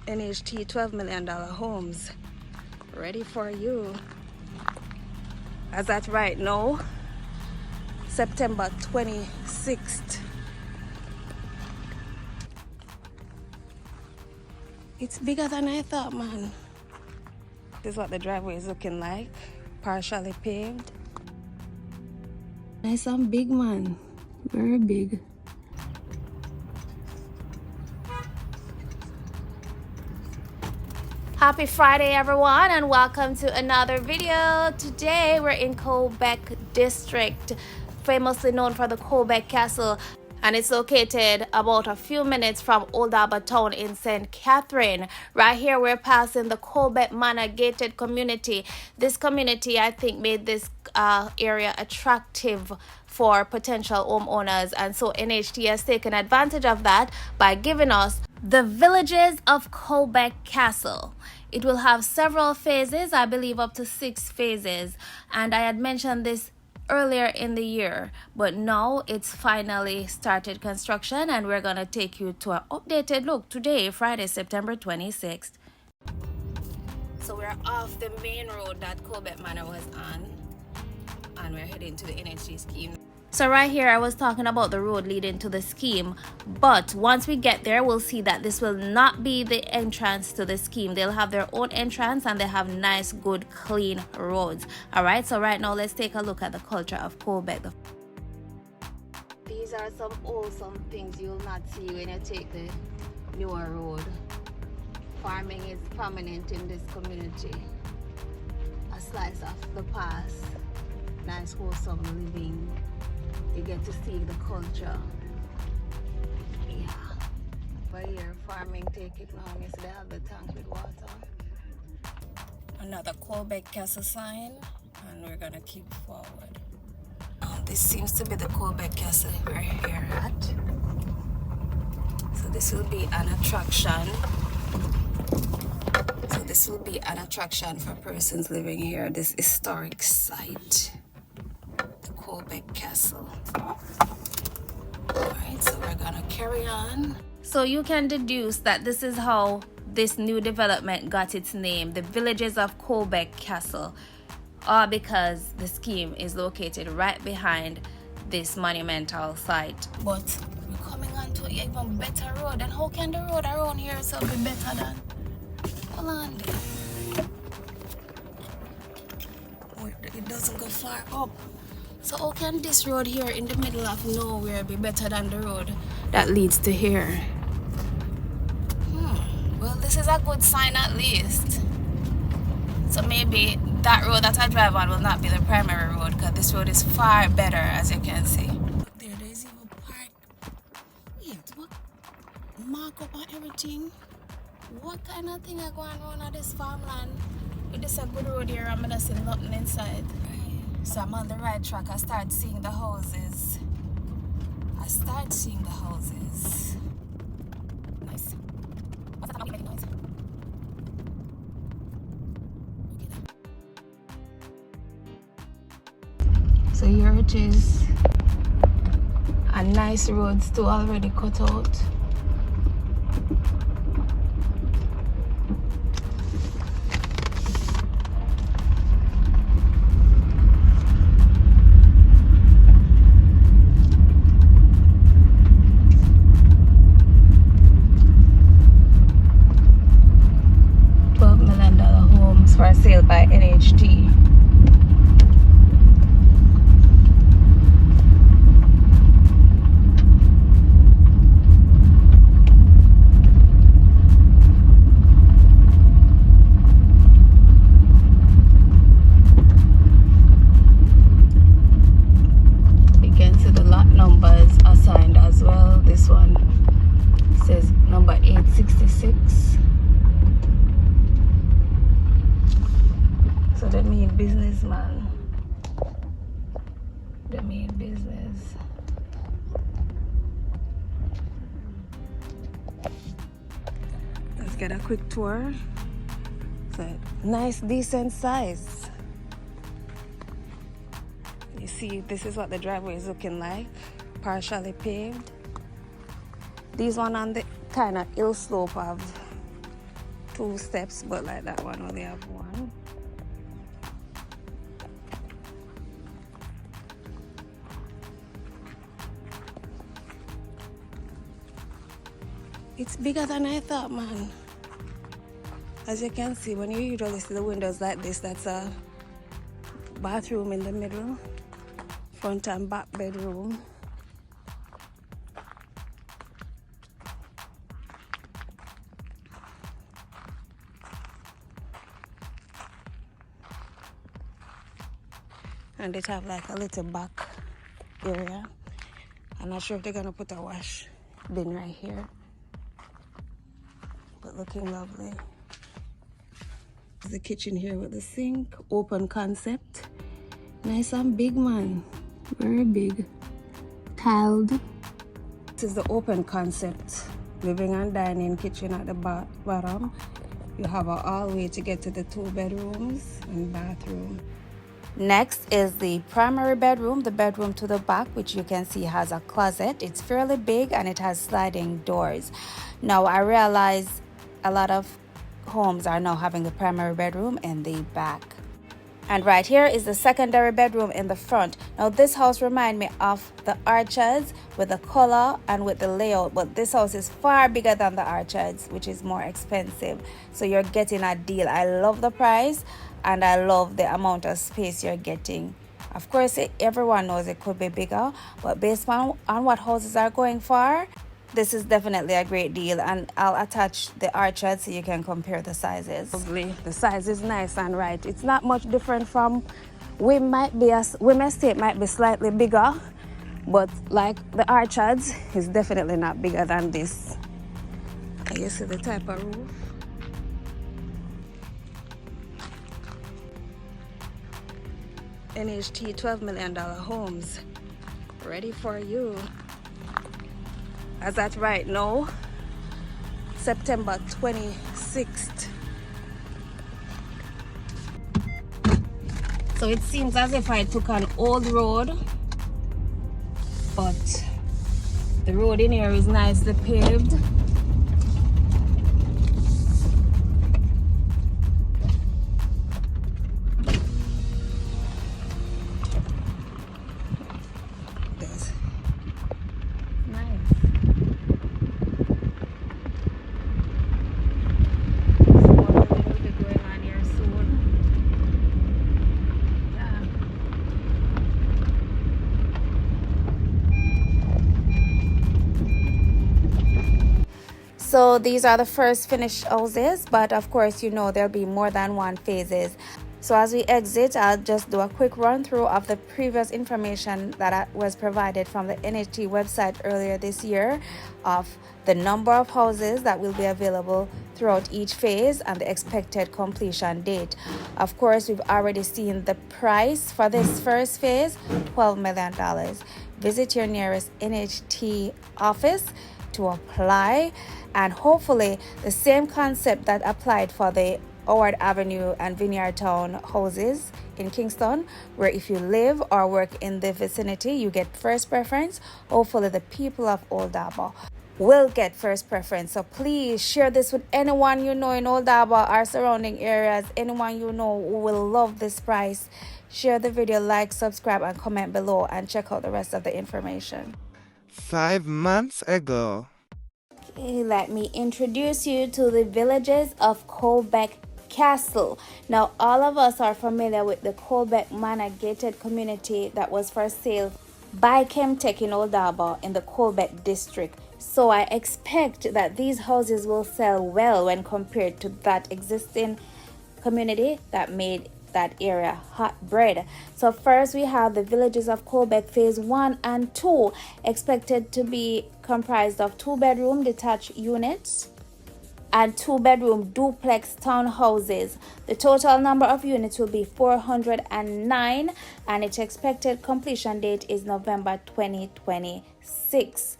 NHT $12 million homes ready for you. As at right now, September 26th. It's bigger than I thought, man. This is what the driveway is looking like. Partially paved. Nice and big, man. Very big. Happy Friday, everyone, and welcome to another video. Today we're in Colbeck District, famously known for the Colbeck Castle, and it's located about a few minutes from Old Harbour town in St. Catherine. Right here we're passing the Colbeck Manor gated community. This community, I think, made this area attractive for potential homeowners, and so NHT has taken advantage of that by giving us the Villages of Colbeck Castle. It will have several phases, I believe up to 6 phases, and I had mentioned this earlier in the year, but now it's finally started construction, and we're gonna take you to an updated look today, Friday, September 26th. So we're off the main road that Colbeck Manor was on, and we're heading to the NHT scheme. So right here I was talking about the road leading to the scheme, but once we get there we'll see that this will not be the entrance to the scheme. They'll have their own entrance and they have nice, good, clean roads. Alright, so right now let's take a look at the culture of Colbeck. These are some awesome things you'll not see when you take the newer road. Farming is prominent in this community. A slice of the past. Nice, wholesome living. You get to see the culture. Yeah. But here, farming take it long. You see they have the tank with water. Another Colbeck Castle sign, and we're gonna keep forward. This seems to be the Colbeck Castle we're here at. So this will be an attraction. This will be an attraction for persons living here. This historic site. Colbeck Castle. Alright, so we're gonna carry on. So you can deduce that this is how this new development got its name, the Villages of Colbeck Castle, all because the scheme is located right behind this monumental site. But we're coming on to an even better road, and how can the road around here so be better than? Hold on there. It doesn't go far up. So how can this road here in the middle of nowhere be better than the road that leads to here? Well, this is a good sign at least. So maybe that road that I drive on will not be the primary road, because this road is far better, as you can see. Look there, there's even a park. Wait, what? Mark up on everything. What kind of thing are going on at this farmland? It is a good road here, I'm gonna see nothing inside. So I'm on the right track. I start seeing the houses. Nice. What's that making noise? So here it is. A nice road still already cut out. For sale by N.H.T. You can see the lot numbers assigned as well. This one says number 866. So they mean business, man. They mean business. Let's get a quick tour. So nice, decent size. You see, this is what the driveway is looking like. Partially paved. These one on the kind of hill slope have 2 steps, but like that one only have 1. It's bigger than I thought, man. As you can see, when you usually see the windows like this, that's a bathroom in the middle, front and back bedroom. And it have like a little back area. I'm not sure if they're gonna put a wash bin right here, but looking lovely. The kitchen here with the sink, open concept, nice and big, man, very big, tiled. This is the open concept living and dining kitchen at the bottom. You have a hallway to get to the 2 bedrooms and bathroom. Next is the primary bedroom, the bedroom to the back, which you can see has a closet. It's fairly big and it has sliding doors. Now I realize a lot of homes are now having the primary bedroom in the back. And right here is the secondary bedroom in the front. Now this house reminds me of the Orchards with the color and with the layout, but this house is far bigger than the Orchards, which is more expensive. So you're getting a deal. I love the price and I love the amount of space you're getting. Of course, everyone knows it could be bigger, but based on what houses are going for, this is definitely a great deal, and I'll attach the Orchard so you can compare the sizes. Lovely. The size is nice and right. It's not much different from Wim Estate might be slightly bigger, but like the Orchards is definitely not bigger than this. And you see the type of roof. NHT $12 million homes ready for you. As at right now, September 26th. So it seems as if I took an old road, but the road in here is nicely paved. So these are the first finished houses, but of course, you know, there'll be more than 1 phases. So as we exit, I'll just do a quick run through of the previous information that was provided from the NHT website earlier this year of the number of houses that will be available throughout each phase and the expected completion date. Of course, we've already seen the price for this first phase, $12 million. Visit your nearest NHT office to apply, and hopefully the same concept that applied for the Howard Avenue and Vineyard Town houses in Kingston, where if you live or work in the vicinity, you get first preference. Hopefully the people of Old Harbour will get first preference. So please share this with anyone you know in Old Harbour or surrounding areas, anyone you know who will love this price. Share the video, like, subscribe, and comment below, and check out the rest of the information. 5 months ago. Okay, let me introduce you to the Villages of Colbeck Castle. Now, all of us are familiar with the Colbeck Manor gated community that was for sale by Chemtech in Old Harbour in the Colbeck District. So I expect that these houses will sell well when compared to that existing community that made that area hot bread. So first we have the Villages of Colbeck phase 1 and 2, expected to be comprised of 2-bedroom detached units and 2-bedroom duplex townhouses. The total number of units will be 409, and its expected completion date is November 2026.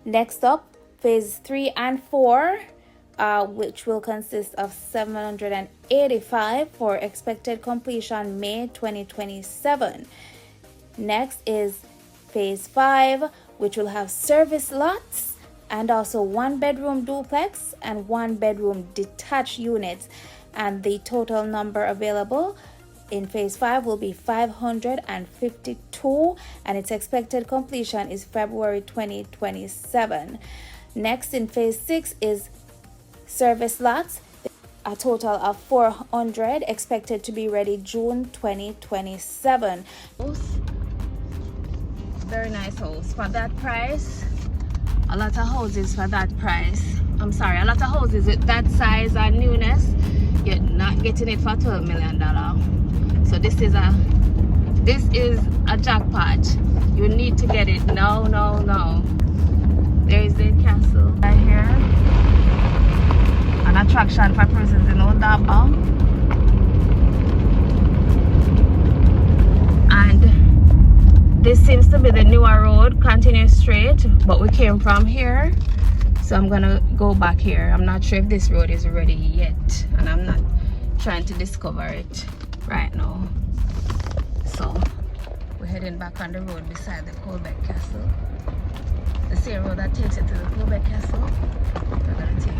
Next up, phase 3 and 4, which will consist of 785 for expected completion May 2027. Next is phase 5, which will have service lots and also 1-bedroom duplex and 1-bedroom detached units, and the total number available in phase 5 will be 552, and its expected completion is February 2027. Next in phase 6 is service lots, a total of 400, expected to be ready June 2027. Very nice house for that price. A lot of houses for that price. I'm sorry, a lot of houses with that size and newness, you're not getting it for $12 million. So this is a jackpot. You need to get it. No. There is the castle right here. An attraction for persons in Old Harbour. And this seems to be the newer road. Continue straight, but we came from here. So I'm gonna go back here. I'm not sure if this road is ready yet, and I'm not trying to discover it right now. So we're heading back on the road beside the Colbeck Castle, the same road that takes it to the Colbeck Castle. We're gonna take it.